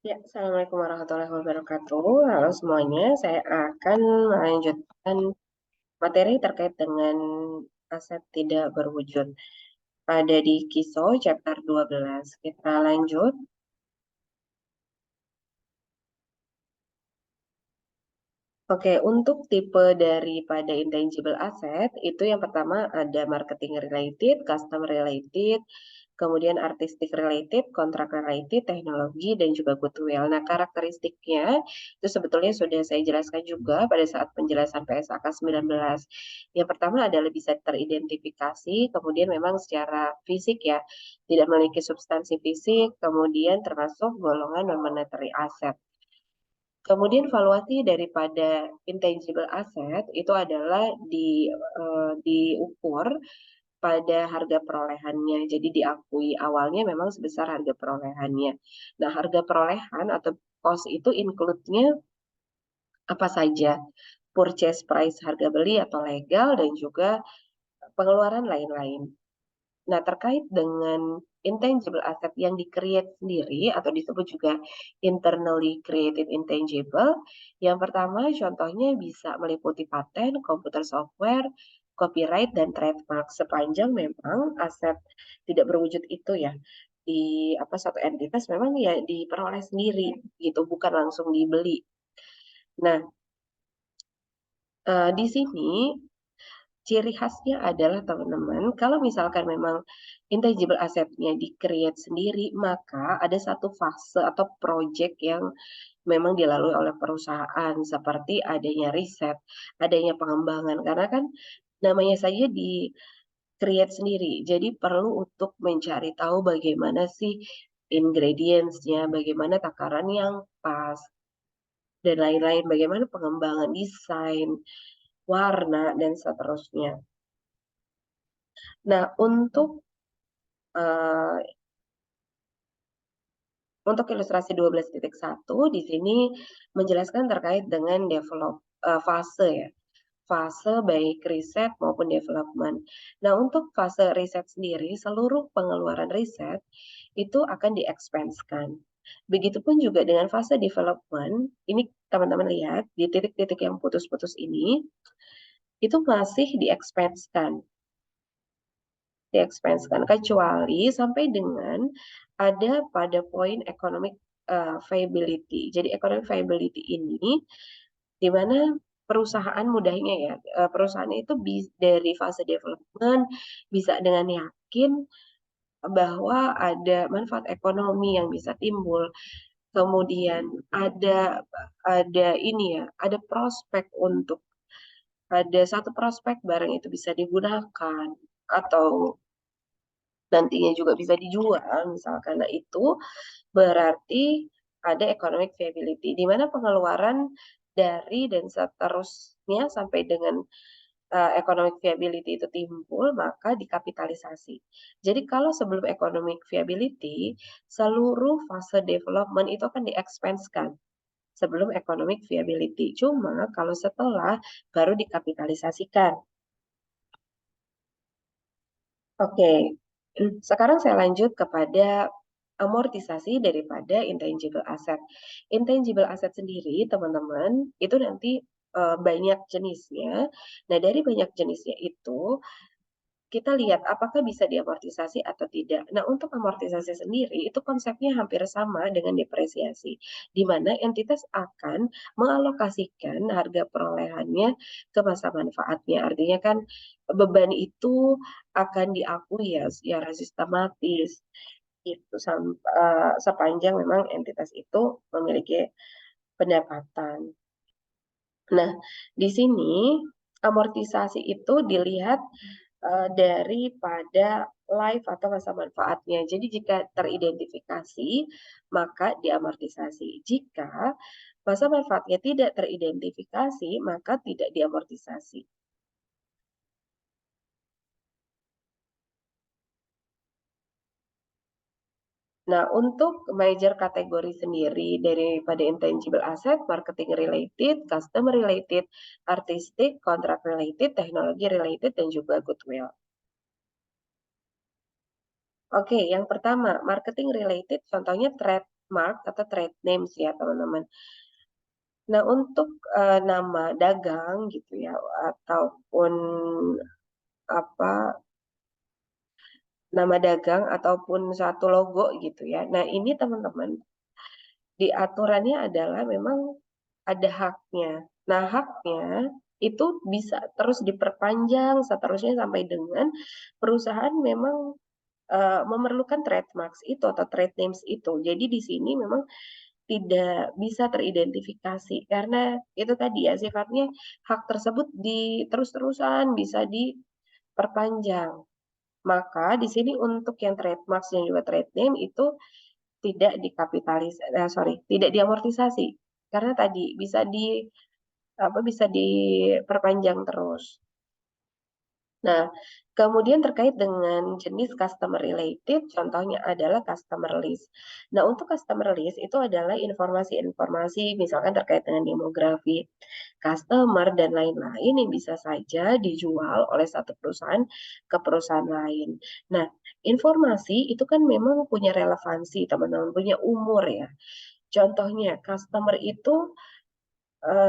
Ya, Assalamualaikum warahmatullahi wabarakatuh. Halo semuanya, saya akan melanjutkan materi terkait dengan aset tidak berwujud. Ada di KISO chapter 12. Kita lanjut. Oke, untuk tipe daripada intangible asset, itu yang pertama ada marketing related, customer related, kemudian artistic related, contract related, teknologi, dan juga goodwill. Nah, karakteristiknya itu sebetulnya sudah saya jelaskan juga pada saat penjelasan PSAK 19. Yang pertama adalah bisa teridentifikasi, kemudian memang secara fisik ya, tidak memiliki substansi fisik, kemudian termasuk golongan non-monetary asset. Kemudian valuasi daripada intangible asset itu adalah diukur pada harga perolehannya. Jadi diakui awalnya memang sebesar harga perolehannya. Nah, harga perolehan atau cost itu include-nya apa saja? Purchase price harga beli atau legal dan juga pengeluaran lain-lain. Nah, terkait dengan intangible asset yang di-create sendiri atau disebut juga internally created intangible, yang pertama contohnya bisa meliputi paten, komputer software, copyright, dan trademark sepanjang memang aset tidak berwujud itu ya di apa satu entitas memang ya diperoleh sendiri gitu, bukan langsung dibeli. Nah, di sini ciri khasnya adalah teman-teman, kalau misalkan memang intangible asset-nya di-create sendiri, maka ada satu fase atau project yang memang dilalui oleh perusahaan, seperti adanya riset, adanya pengembangan, karena kan namanya saja di-create sendiri, jadi perlu untuk mencari tahu bagaimana sih ingredients-nya, bagaimana takaran yang pas, dan lain-lain, bagaimana pengembangan desain, warna, dan seterusnya. Nah, eh, untuk ilustrasi 12.1 di sini menjelaskan terkait dengan fase ya, fase baik riset maupun development. Nah, untuk fase riset sendiri, seluruh pengeluaran riset itu akan di-expense-kan. Begitupun juga dengan fase development, ini teman-teman lihat di titik-titik yang putus-putus ini, itu masih di-expense-kan kecuali sampai dengan ada pada poin economic viability. Jadi economic viability ini di mana perusahaan mudahnya ya, perusahaan itu dari fase development bisa dengan yakin bahwa ada manfaat ekonomi yang bisa timbul. Kemudian ada ini ya, ada prospek untuk ada satu prospek barang itu bisa digunakan atau nantinya juga bisa dijual misalkan. Nah, itu berarti ada economic viability di mana pengeluaran dari dan seterusnya sampai dengan economic viability itu timbul maka dikapitalisasi. Jadi kalau sebelum economic viability seluruh fase development itu akan di-expense-kan sebelum economic viability. Cuma kalau setelah baru dikapitalisasikan. Oke, sekarang saya lanjut kepada amortisasi daripada intangible asset. Intangible asset sendiri, teman-teman, itu nanti banyak jenisnya. Nah, dari banyak jenisnya itu, kita lihat apakah bisa diamortisasi atau tidak. Nah, untuk amortisasi sendiri, itu konsepnya hampir sama dengan depresiasi, di mana entitas akan mengalokasikan harga perolehannya ke masa manfaatnya. Artinya kan beban itu akan diakui ya secara sistematis itu sepanjang memang entitas itu memiliki pendapatan. Nah, di sini amortisasi itu dilihat daripada life atau masa manfaatnya. Jadi jika teridentifikasi, maka diamortisasi. Jika masa manfaatnya tidak teridentifikasi, maka tidak diamortisasi. Nah, untuk major kategori sendiri daripada intangible asset, marketing related, customer related, artistic, contract related, teknologi related, dan juga goodwill. Oke, yang pertama, marketing related, contohnya trademark atau trade names ya, teman-teman. Nah, untuk, nama dagang gitu ya, ataupun apa, nama dagang ataupun satu logo gitu ya. Nah, ini teman-teman, di aturannya adalah memang ada haknya. Nah, haknya itu bisa terus diperpanjang seterusnya sampai dengan perusahaan memang memerlukan trademarks itu atau trade names itu. Jadi di sini memang tidak bisa teridentifikasi karena itu tadi ya sifatnya hak tersebut di terus-terusan bisa diperpanjang. Maka di sini untuk yang trademarks dan juga trade name itu tidak tidak diamortisasi karena tadi bisa diperpanjang terus. Nah, kemudian terkait dengan jenis customer related, contohnya adalah customer list. Nah, untuk customer list itu adalah informasi-informasi misalkan terkait dengan demografi customer dan lain-lain yang bisa saja dijual oleh satu perusahaan ke perusahaan lain. Nah, informasi itu kan memang punya relevansi, teman-teman, punya umur ya. Contohnya, customer itu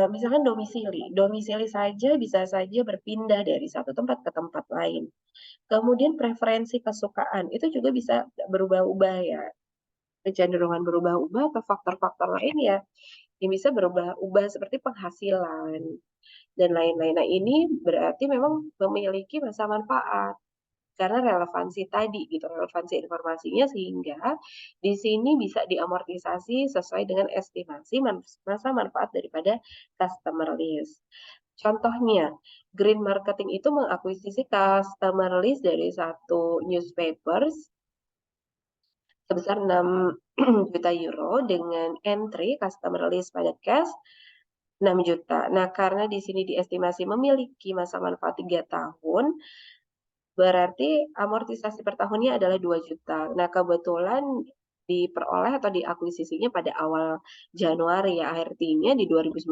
misalkan domisili. Domisili saja bisa saja berpindah dari satu tempat ke tempat lain. Kemudian preferensi kesukaan itu juga bisa berubah-ubah ya. Kecenderungan berubah-ubah atau faktor-faktor lain ya yang bisa berubah-ubah seperti penghasilan dan lain-lain. Nah, ini berarti memang memiliki masa manfaat karena relevansi tadi gitu, relevansi informasinya sehingga di sini bisa diamortisasi sesuai dengan estimasi masa manfaat daripada customer list. Contohnya, green marketing itu mengakuisisi customer list dari satu newspapers sebesar 6 juta euro dengan entry customer list pada cash 6 juta. Nah, karena di sini diestimasi memiliki masa manfaat 3 tahun, berarti amortisasi per tahunnya adalah 2 juta. Nah, kebetulan diperoleh atau diakuisisinya pada awal Januari ya, artinya di 2019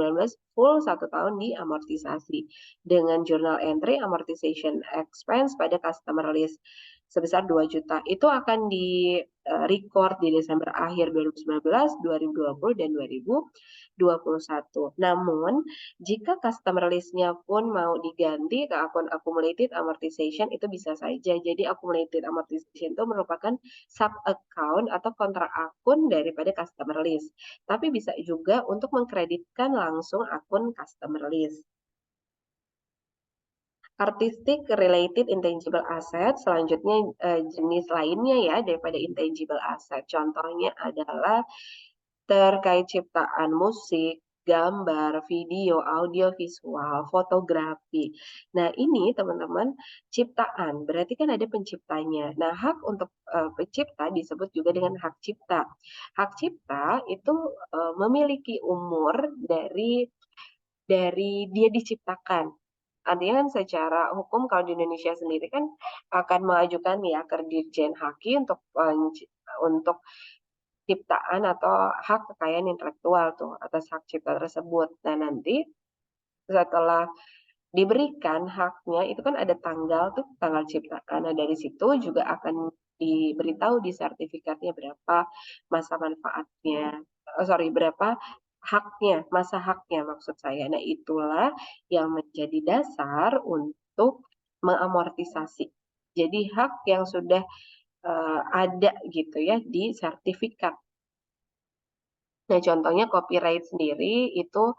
full 1 tahun diamortisasi dengan journal entry amortization expense pada customer list sebesar 2 juta. Itu akan di record di Desember akhir 2019, 2020, dan 2021. Namun, jika customer list-nya pun mau diganti ke akun accumulated amortization, itu bisa saja. Jadi accumulated amortization itu merupakan sub-account atau kontra akun daripada customer list. Tapi bisa juga untuk mengkreditkan langsung akun customer list. Artistic related intangible asset, selanjutnya jenis lainnya ya daripada intangible asset. Contohnya adalah terkait ciptaan musik, gambar, video, audio visual, fotografi. Nah, ini teman-teman ciptaan, berarti kan ada penciptanya. Nah, hak untuk pencipta disebut juga dengan hak cipta. Hak cipta itu memiliki umur dari dia diciptakan. Artinya kan secara hukum kalau di Indonesia sendiri kan akan mengajukan ya ke Dirjen Haki untuk ciptaan atau hak kekayaan intelektual tuh atas hak cipta tersebut. Nah, nanti setelah diberikan haknya itu kan ada tanggal tuh, tanggal ciptaan. Nah, dari situ juga akan diberitahu di sertifikatnya berapa masa manfaatnya. Sorry, berapa haknya, masa haknya maksud saya. Nah, itulah yang menjadi dasar untuk mengamortisasi. Jadi hak yang sudah ada gitu ya di sertifikat. Nah, contohnya copyright sendiri itu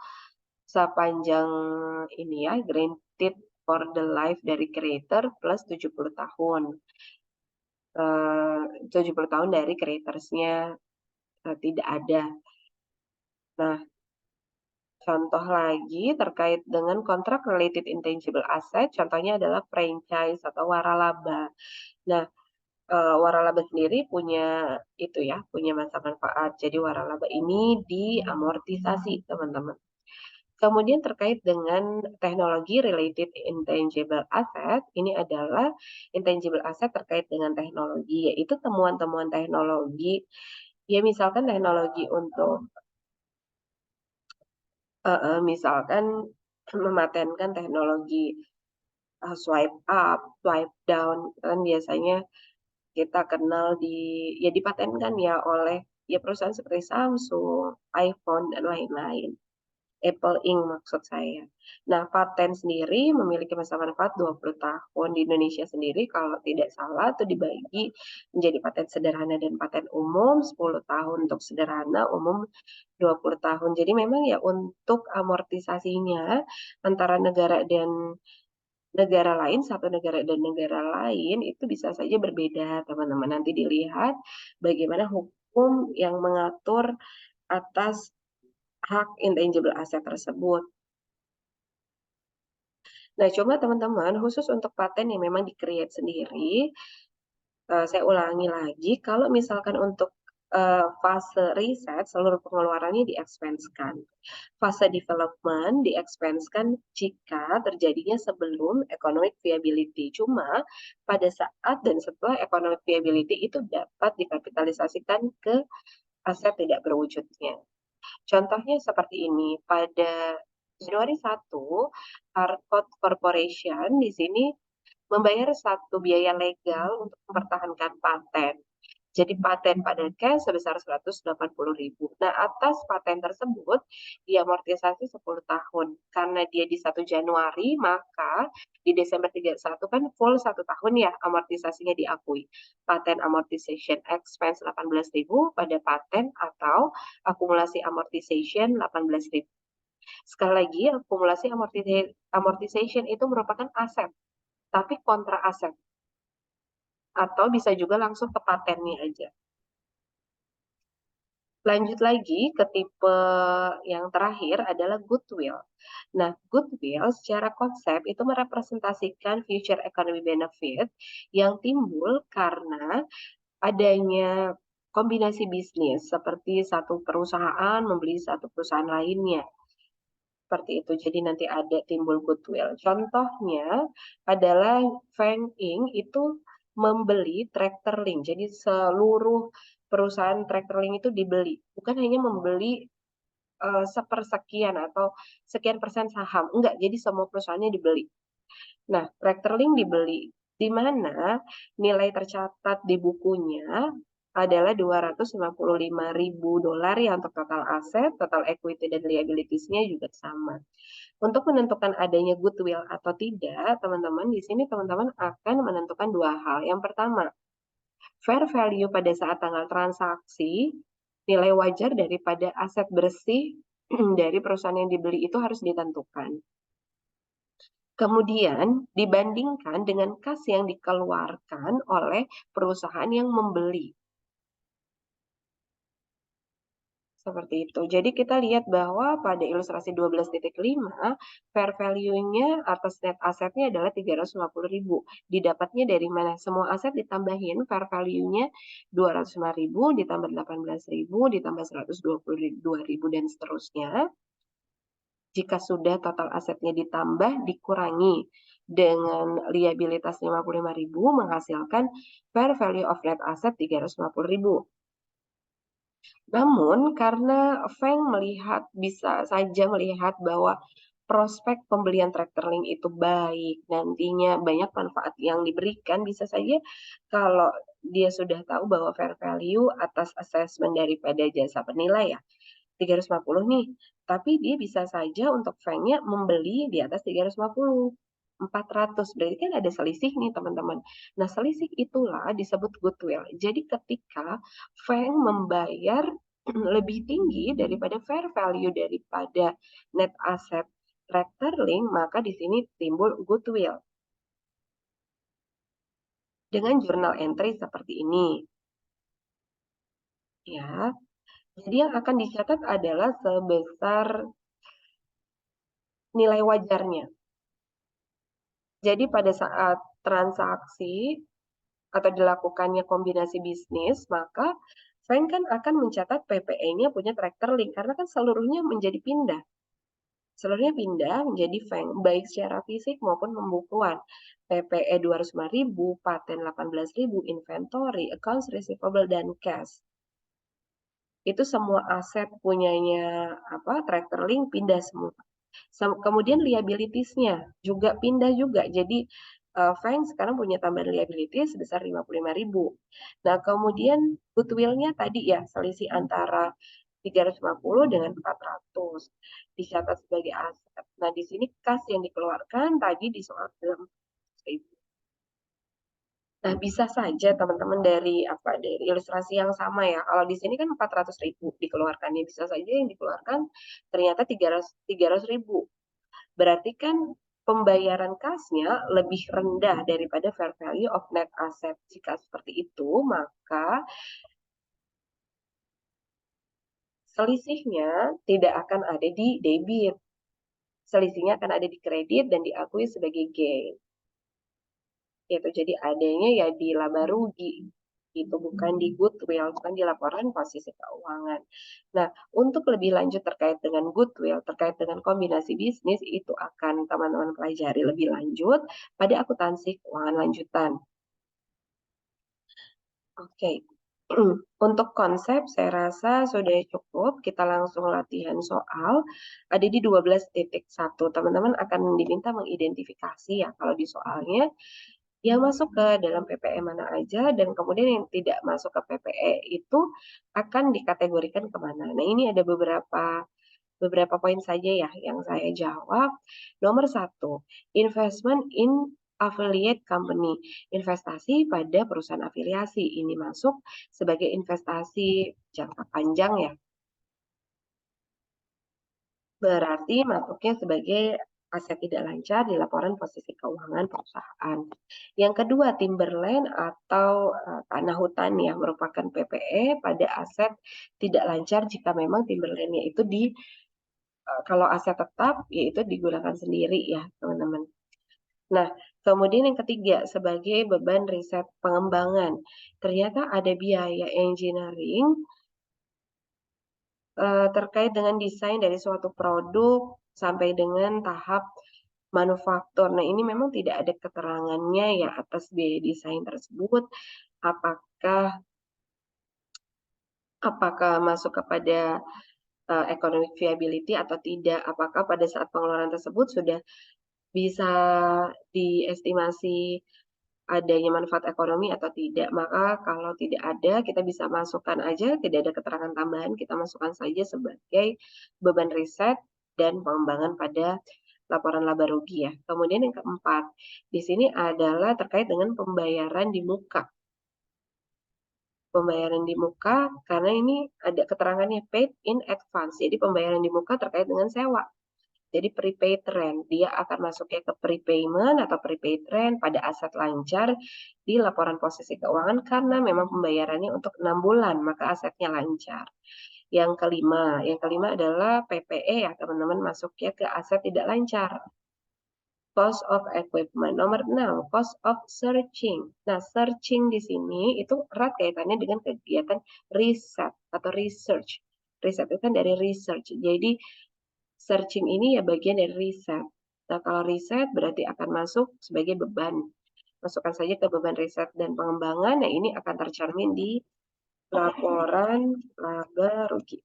sepanjang ini ya, granted for the life dari creator plus 70 tahun. 70 tahun dari creatorsnya tidak ada. Nah, contoh lagi terkait dengan kontrak related intangible asset, contohnya adalah franchise atau waralaba. Nah, waralaba sendiri punya itu ya, punya masa manfaat. Jadi waralaba ini diamortisasi, teman-teman. Kemudian terkait dengan teknologi related intangible asset, ini adalah intangible asset terkait dengan teknologi, yaitu temuan-temuan teknologi. Ya misalkan teknologi untuk, misalkan mematenkan teknologi swipe up, swipe down, kan biasanya kita kenal ya dipatenkan ya oleh ya perusahaan seperti Samsung, iPhone, dan lain-lain. Apple Inc. maksud saya. Nah, paten sendiri memiliki masa manfaat 20 tahun. Di Indonesia sendiri kalau tidak salah itu dibagi menjadi paten sederhana dan paten umum, 10 tahun untuk sederhana, umum 20 tahun. Jadi memang ya untuk amortisasinya antara negara dan negara lain, satu negara dan negara lain itu bisa saja berbeda, teman-teman. Nanti dilihat bagaimana hukum yang mengatur atas hak intangible asset tersebut. Nah, coba teman-teman, khusus untuk paten yang memang di-create sendiri, saya ulangi lagi, kalau misalkan untuk fase riset, seluruh pengeluarannya di-expense-kan. Fase development di-expense-kan jika terjadinya sebelum economic viability. Cuma pada saat dan setelah economic viability itu dapat dikapitalisasikan ke aset tidak berwujudnya. Contohnya seperti ini, pada Januari 1, Harcourt Corporation di sini membayar satu biaya legal untuk mempertahankan paten. Jadi paten pada cash sebesar 180.000. Nah, atas paten tersebut diamortisasi 10 tahun. Karena dia di 1 Januari, maka di Desember 31 kan full 1 tahun ya amortisasinya diakui. Paten amortization expense 18.000 pada paten atau akumulasi amortization 18.000. Sekali lagi, akumulasi amortization itu merupakan aset, tapi kontra aset. Atau bisa juga langsung ke patennya aja. Lanjut lagi ke tipe yang terakhir adalah goodwill. Nah, goodwill secara konsep itu merepresentasikan future economy benefit yang timbul karena adanya kombinasi bisnis seperti satu perusahaan membeli satu perusahaan lainnya. Seperti itu. Jadi nanti ada timbul goodwill. Contohnya adalah Feng Ying itu membeli Tractor Link. Jadi seluruh perusahaan Tractor Link itu dibeli. Bukan hanya membeli sepersekian atau sekian persen saham. Enggak, jadi semua perusahaannya dibeli. Nah, Tractor Link dibeli. Di mana nilai tercatat di bukunya adalah 255.000 dolar ya untuk total aset, total equity dan liabilities-nya juga sama. Untuk menentukan adanya goodwill atau tidak, teman-teman di sini teman-teman akan menentukan dua hal. Yang pertama, fair value pada saat tanggal transaksi, nilai wajar daripada aset bersih dari perusahaan yang dibeli itu harus ditentukan. Kemudian dibandingkan dengan kas yang dikeluarkan oleh perusahaan yang membeli. Seperti itu. Jadi kita lihat bahwa pada ilustrasi 12.5, fair value-nya atas net asetnya adalah 350.000. Didapatnya dari mana? Semua aset ditambahin fair value-nya 205.000, ditambah 18.000, ditambah 122.000, dan seterusnya. Jika sudah total asetnya ditambah, dikurangi dengan liabilitas 55.000, menghasilkan fair value of net asset 350.000. Namun karena Feng bisa saja melihat bahwa prospek pembelian Tractor Link itu baik, nantinya banyak manfaat yang diberikan, bisa saja kalau dia sudah tahu bahwa fair value atas assessment daripada jasa penilai ya 350 nih, tapi dia bisa saja untuk Feng-nya membeli di atas 350. 400, berarti kan ada selisih nih teman-teman. Nah, selisih itulah disebut goodwill. Jadi ketika Feng membayar lebih tinggi daripada fair value daripada net asset Tractor Link, maka di sini timbul goodwill. Dengan journal entry seperti ini. Ya. Jadi yang akan dicatat adalah sebesar nilai wajarnya. Jadi pada saat transaksi atau dilakukannya kombinasi bisnis, maka Frank kan akan mencatat PPE-nya punya Tractor Link karena kan seluruhnya menjadi pindah. Seluruhnya pindah menjadi Frank, baik secara fisik maupun pembukuan. PPE 205.000, paten 18.000, inventory, accounts receivable, dan cash. Itu semua aset punyanya Tractor Link pindah semua. Kemudian liabilities-nya juga pindah juga. Jadi Feng sekarang punya tambahan liability sebesar 55.000. Nah, kemudian goodwill-nya tadi ya, selisih antara 350 dengan 400 dicatat sebagai aset. Nah, di sini kas yang dikeluarkan tadi di soal 6.000. Nah, bisa saja teman-teman dari ilustrasi yang sama ya. Kalau di sini kan 400.000 dikeluarkannya, bisa saja yang dikeluarkan ternyata 300.000. Berarti kan pembayaran kasnya lebih rendah daripada fair value of net asset. Jika seperti itu, maka selisihnya tidak akan ada di debit. Selisihnya akan ada di kredit dan diakui sebagai gain. Itu jadi adanya ya di laba rugi. Itu bukan di goodwill, bukan di laporan posisi keuangan. Nah, untuk lebih lanjut terkait dengan goodwill, terkait dengan kombinasi bisnis, itu akan teman-teman pelajari lebih lanjut pada akuntansi keuangan lanjutan. Oke, untuk konsep saya rasa sudah cukup. Kita langsung latihan soal. Ada di 12.1. Teman-teman akan diminta mengidentifikasi ya kalau di soalnya yang masuk ke dalam PPE mana aja dan kemudian yang tidak masuk ke PPE itu akan dikategorikan kemana. Nah, ini ada beberapa poin saja ya yang saya jawab. Nomor 1, investment in affiliate company. Investasi pada perusahaan afiliasi. Ini masuk sebagai investasi jangka panjang ya. Berarti masuknya sebagai aset tidak lancar di laporan posisi keuangan perusahaan. Yang kedua, timberland atau tanah hutan yang merupakan PPE pada aset tidak lancar jika memang timberlandnya itu kalau aset tetap yaitu digunakan sendiri ya teman-teman. Nah, kemudian yang ketiga sebagai beban riset pengembangan. Ternyata ada biaya engineering terkait dengan desain dari suatu produk sampai dengan tahap manufaktur. Nah, ini memang tidak ada keterangannya ya atas biaya desain tersebut. Apakah apakah masuk kepada economic viability atau tidak? Apakah pada saat pengeluaran tersebut sudah bisa diestimasi adanya manfaat ekonomi atau tidak. Maka kalau tidak ada, kita bisa masukkan aja, tidak ada keterangan tambahan, kita masukkan saja sebagai beban riset dan pengembangan pada laporan laba rugi ya. Kemudian yang keempat, di sini adalah terkait dengan pembayaran di muka. Pembayaran di muka, karena ini ada keterangannya paid in advance, jadi pembayaran di muka terkait dengan sewa. Jadi prepaid rent, dia akan masuknya ke prepayment atau prepaid rent pada aset lancar di laporan posisi keuangan karena memang pembayarannya untuk 6 bulan, maka asetnya lancar. Yang kelima adalah PPE ya teman-teman, masuknya ke aset tidak lancar. Cost of equipment. Nomor 6, cost of searching. Nah, searching di sini itu erat kaitannya dengan kegiatan riset atau research. Riset itu kan dari research. Jadi searching ini ya bagian dari riset. Nah, kalau riset berarti akan masuk sebagai beban. Masukkan saja ke beban riset dan pengembangan. Nah, ini akan tercermin di laporan laba rugi.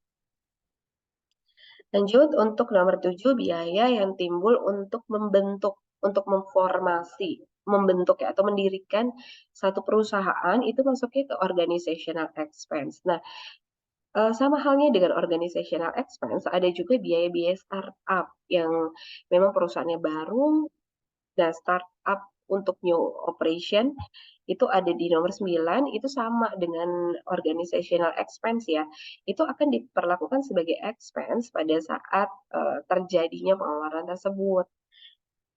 Lanjut untuk nomor 7, biaya yang timbul untuk membentuk, untuk membentuk ya, atau mendirikan satu perusahaan itu masuknya ke organizational expense. Nah, sama halnya dengan organizational expense, ada juga biaya-biaya startup yang memang perusahaannya baru. Nah, startup untuk new operation itu ada di nomor 9, itu sama dengan organizational expense ya. Itu akan diperlakukan sebagai expense pada saat terjadinya pengeluaran tersebut.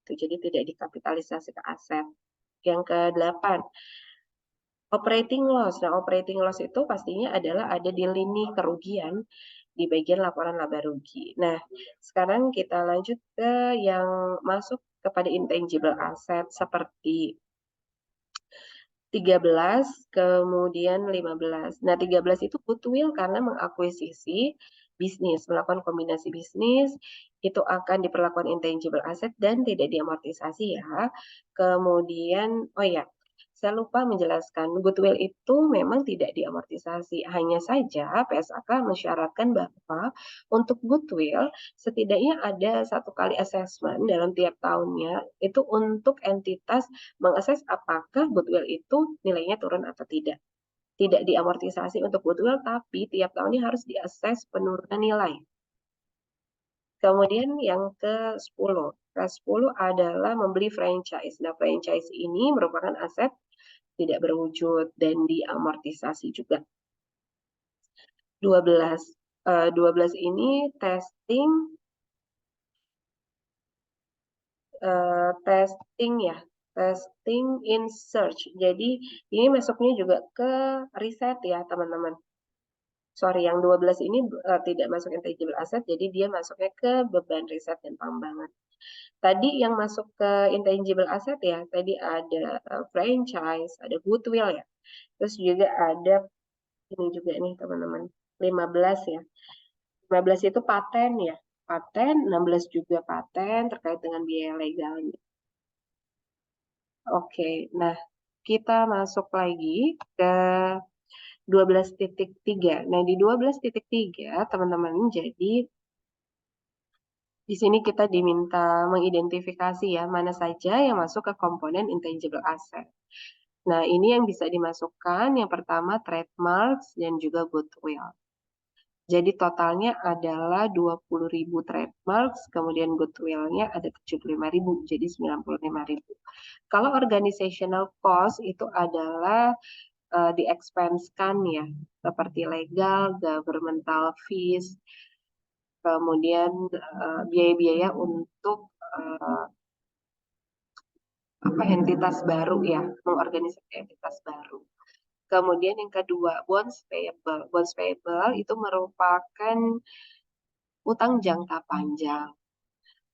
Jadi tidak dikapitalisasi ke aset. Yang ke-8, operating loss. Nah, operating loss itu pastinya adalah ada di lini kerugian di bagian laporan laba rugi. Nah, sekarang kita lanjut ke yang masuk kepada intangible asset seperti 13, kemudian 15. Nah, 13 itu goodwill karena mengakuisisi bisnis, melakukan kombinasi bisnis, itu akan diperlakukan intangible asset dan tidak diamortisasi ya. Kemudian, oh ya, saya lupa menjelaskan, goodwill itu memang tidak diamortisasi, hanya saja PSAK mensyaratkan bahwa untuk goodwill setidaknya ada 1 kali assessment dalam tiap tahunnya, itu untuk entitas mengakses apakah goodwill itu nilainya turun atau tidak. Tidak diamortisasi untuk goodwill, tapi tiap tahunnya harus diakses penurunan nilai. Kemudian yang ke-10. Ke-10 adalah membeli franchise. Nah, franchise ini merupakan aset tidak berwujud dan diamortisasi juga. 12. 12 ini testing ya, testing in search. Jadi ini masuknya juga ke riset ya, teman-teman. Sorry, yang 12 ini tidak masuk intangible asset, jadi dia masuknya ke beban riset dan pengembangan. Tadi yang masuk ke intangible asset ya, tadi ada franchise, ada goodwill ya. Terus juga ada ini juga nih teman-teman, 15 ya. 15 itu paten ya. Paten, 16 juga paten terkait dengan biaya legalnya. Oke, nah kita masuk lagi ke 12.3. Nah, di 12.3 teman-teman, jadi di sini kita diminta mengidentifikasi ya mana saja yang masuk ke komponen intangible asset. Nah, ini yang bisa dimasukkan yang pertama trademarks dan juga goodwill. Jadi totalnya adalah 20.000 trademarks, kemudian goodwill-nya ada 75.000, jadi 95.000. Kalau organizational cost itu adalah di-expense-kan ya, seperti legal, governmental fees, kemudian biaya-biaya untuk entitas baru ya, mengorganisasi entitas baru. Kemudian yang kedua, bonds payable. Bonds payable itu merupakan utang jangka panjang.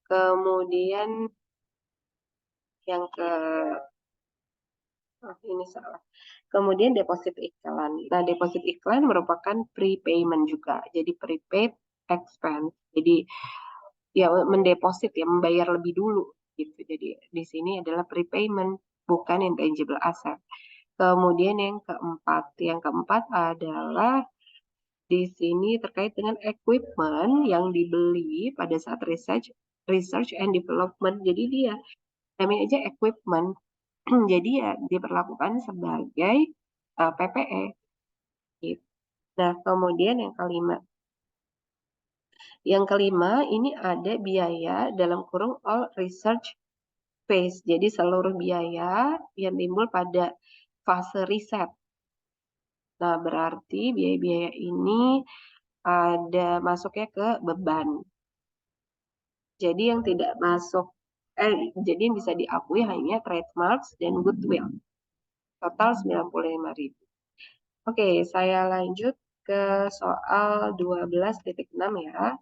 Kemudian yang ini salah. Kemudian deposit iklan. Nah, deposit iklan merupakan prepayment juga. Jadi prepaid expense. Jadi ya mendeposit ya, membayar lebih dulu gitu. Jadi di sini adalah prepayment, bukan intangible asset. Kemudian yang keempat adalah di sini terkait dengan equipment yang dibeli pada saat research and development. Jadi dia namanya aja equipment. Jadi ya diperlakukan sebagai PPE. Gitu. Nah, kemudian yang kelima. Yang kelima ini ada biaya dalam kurung all research phase. Jadi seluruh biaya yang timbul pada fase riset. Nah, berarti biaya-biaya ini ada masuknya ke beban. Jadi yang tidak masuk, jadi yang bisa diakui hanya trademarks dan goodwill. Total 95.000. Oke, saya lanjut ke soal 12.6 ya.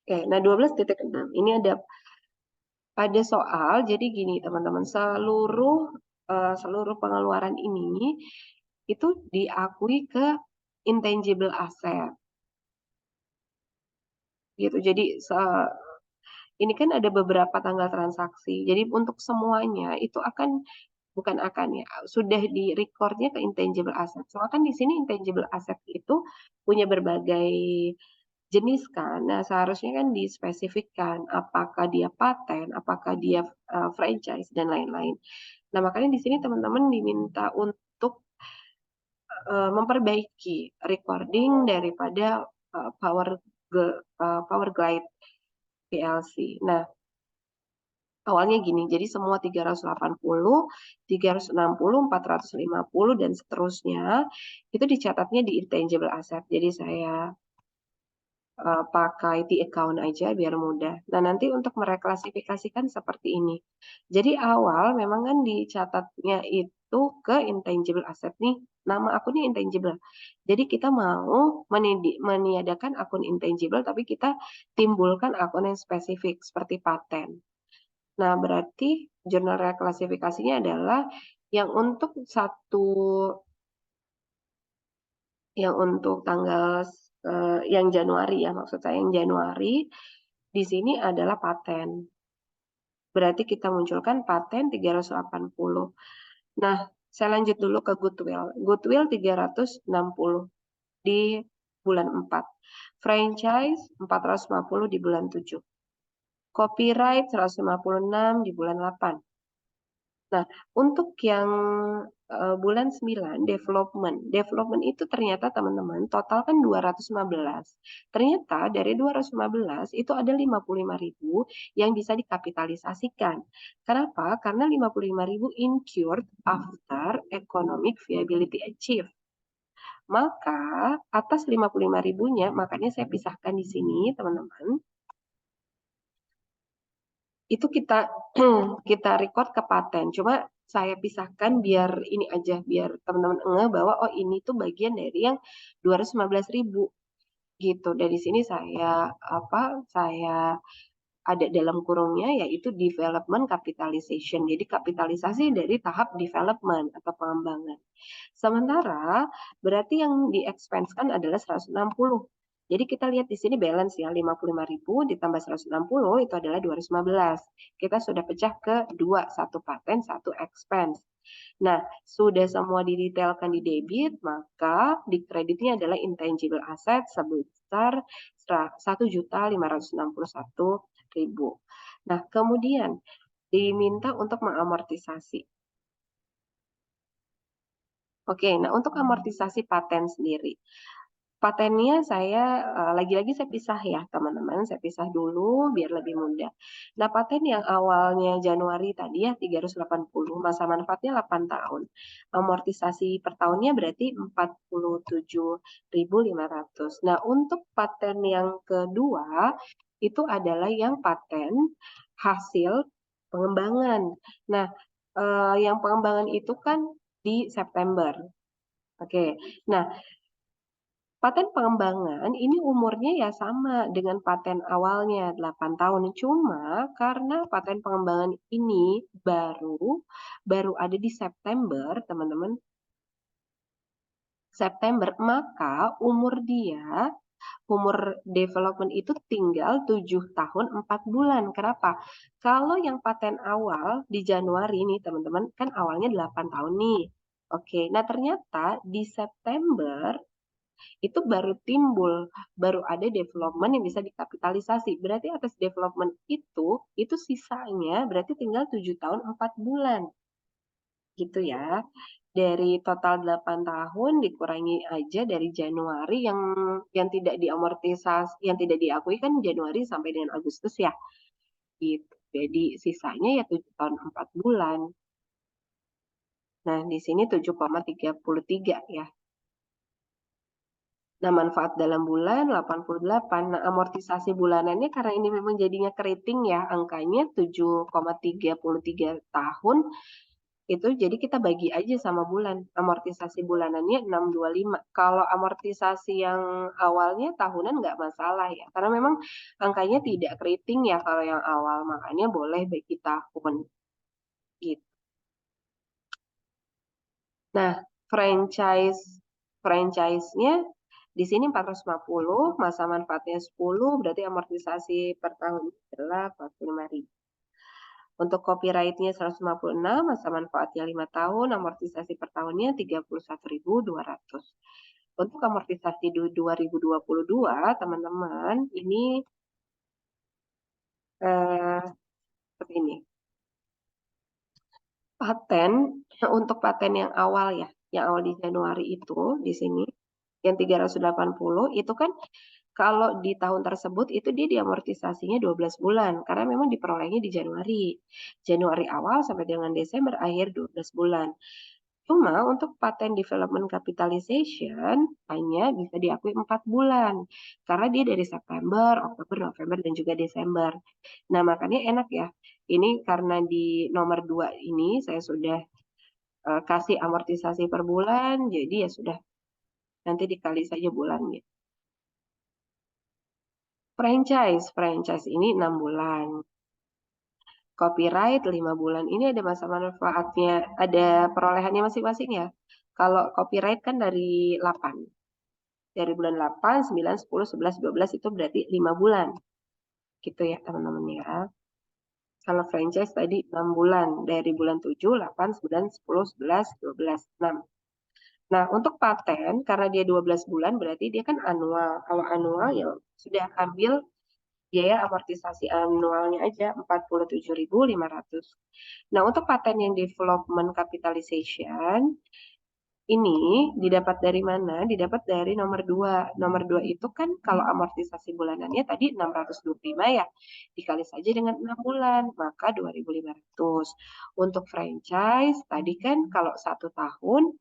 Oke, nah 12.6 ini ada pada soal, jadi gini teman-teman, seluruh pengeluaran ini itu diakui ke intangible asset. Gitu. Jadi ini kan ada beberapa tanggal transaksi. Jadi untuk semuanya itu bukan akan ya, sudah di recordnya ke intangible asset. Soalnya kan di sini intangible asset itu punya berbagai jenis kan. Nah, seharusnya kan dispesifikkan apakah dia paten, apakah dia franchise dan lain-lain. Nah, makanya di sini teman-teman diminta untuk memperbaiki recording daripada Power Glide PLC. Nah, awalnya gini, jadi semua 380, 360, 450, dan seterusnya, itu dicatatnya di intangible asset. Jadi saya pakai di account aja biar mudah. Nah, nanti untuk mereklasifikasikan seperti ini. Jadi awal memang kan dicatatnya itu ke intangible asset nih. Nama akunnya intangible. Jadi kita mau meniadakan akun intangible, tapi kita timbulkan akun yang spesifik seperti paten. Nah, berarti jurnal reklasifikasinya adalah yang untuk yang untuk tanggal yang Januari ya, maksud saya yang Januari di sini adalah paten. Berarti kita munculkan paten 380. Nah, saya lanjut dulu ke goodwill. Goodwill 360 di bulan 4. Franchise 450 di bulan 7. Copyright 156 di bulan 8. Nah, untuk yang bulan 9, development. Development itu ternyata teman-teman, total kan 215. Ternyata dari 215 itu ada 55.000 yang bisa dikapitalisasikan. Kenapa? Karena 55.000 incurred after economic viability achieved. Maka atas 55.000-nya, makanya saya pisahkan di sini, teman-teman. Itu kita kita record ke paten. Cuma saya pisahkan biar ini aja, biar teman-teman ngeh bahwa oh ini tuh bagian dari yang 215.000 gitu. Dari sini saya ada dalam kurungnya yaitu development capitalization. Jadi kapitalisasi dari tahap development atau pengembangan. Sementara berarti yang di-expense-kan adalah 160. Jadi kita lihat di sini balance ya, 55.000 ditambah 160 itu adalah 215. Kita sudah pecah ke dua, satu paten, satu expense. Nah, sudah semua didetailkan di debit, maka di kreditnya adalah intangible asset sebesar 1.561.000. Nah, kemudian diminta untuk mengamortisasi. Oke, nah untuk amortisasi paten sendiri. Patennya lagi-lagi saya pisah ya teman-teman, saya pisah dulu biar lebih mudah. Nah paten yang awalnya Januari tadi ya 380, masa manfaatnya 8 tahun. Amortisasi per tahunnya berarti 47.500. Nah untuk paten yang kedua itu adalah yang paten hasil pengembangan. Nah yang pengembangan itu kan di September. Oke, nah paten pengembangan ini umurnya ya sama dengan paten awalnya 8 tahun. Cuma karena paten pengembangan ini baru ada di September, teman-teman. September, maka umur development itu tinggal 7 tahun 4 bulan. Kenapa? Kalau yang paten awal di Januari nih, teman-teman, kan awalnya 8 tahun nih. Oke, nah ternyata di September itu baru ada development yang bisa dikapitalisasi. Berarti atas development itu sisanya berarti tinggal 7 tahun 4 bulan. Gitu ya. Dari total 8 tahun dikurangi aja dari Januari yang tidak diamortisasi, yang tidak diakui kan Januari sampai dengan Agustus ya. Gitu. Jadi sisanya ya 7 tahun 4 bulan. Nah, di sini 7,33 ya. Nah, manfaat dalam bulan 88. Nah, amortisasi bulanannya karena ini memang jadinya keriting ya, angkanya 7,33 tahun, itu jadi kita bagi aja sama bulan. Amortisasi bulanannya 625. Kalau amortisasi yang awalnya tahunan nggak masalah ya, karena memang angkanya tidak keriting ya kalau yang awal, makanya boleh bagi tahun. Gitu. Nah, franchise-nya di sini 450, masa manfaatnya 10, berarti amortisasi per tahun adalah 45.000. Untuk copyright-nya 156, masa manfaatnya 5 tahun, amortisasi per tahunnya 31.200. Untuk amortisasi 2022, teman-teman, ini seperti ini. Untuk paten yang awal ya, yang awal di Januari itu, di sini, yang 380, itu kan kalau di tahun tersebut itu dia diamortisasinya 12 bulan karena memang diperolehnya di Januari. Januari awal sampai dengan Desember akhir 12 bulan. Cuma untuk patent development capitalization hanya bisa diakui 4 bulan karena dia dari September, Oktober, November, dan juga Desember. Nah, makanya enak ya. Ini karena di nomor 2 ini saya sudah kasih amortisasi per bulan, jadi ya sudah nanti dikali saja bulannya. Franchise ini 6 bulan. Copyright 5 bulan. Ini ada masa manfaatnya, ada perolehannya masing-masing ya. Kalau copyright kan dari 8. Dari bulan 8, 9, 10, 11, 12 itu berarti 5 bulan. gitu ya teman-teman ya. Kalau franchise tadi 6 bulan, dari bulan 7, 8, 9, 10, 11, 12, 6. Nah, untuk paten, karena dia 12 bulan, berarti dia kan annual. Kalau annual, ya sudah ambil biaya amortisasi annualnya aja, 47.500. Nah, untuk paten yang development capitalization, ini didapat dari mana? Didapat dari nomor 2. Nomor 2 itu kan kalau amortisasi bulanannya tadi 625 ya, dikali saja dengan 6 bulan, maka 2.500. Untuk franchise, tadi kan kalau 1 tahun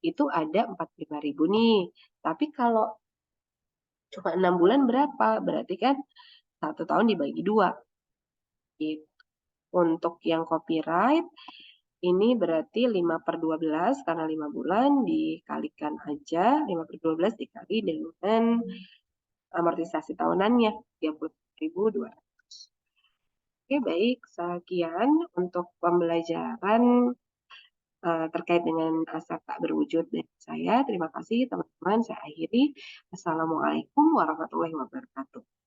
itu ada 45.000 nih. Tapi kalau cuma 6 bulan berapa? Berarti kan 1 tahun dibagi 2. Gitu. Untuk yang copyright, ini berarti 5/12 karena 5 bulan dikalikan aja, 5/12 dikali dengan amortisasi tahunannya, 30.200. Oke, baik. Sekian untuk pembelajaran terkait dengan aset tak berwujud dari saya. Terima kasih teman-teman. Saya akhiri. Assalamualaikum warahmatullahi wabarakatuh.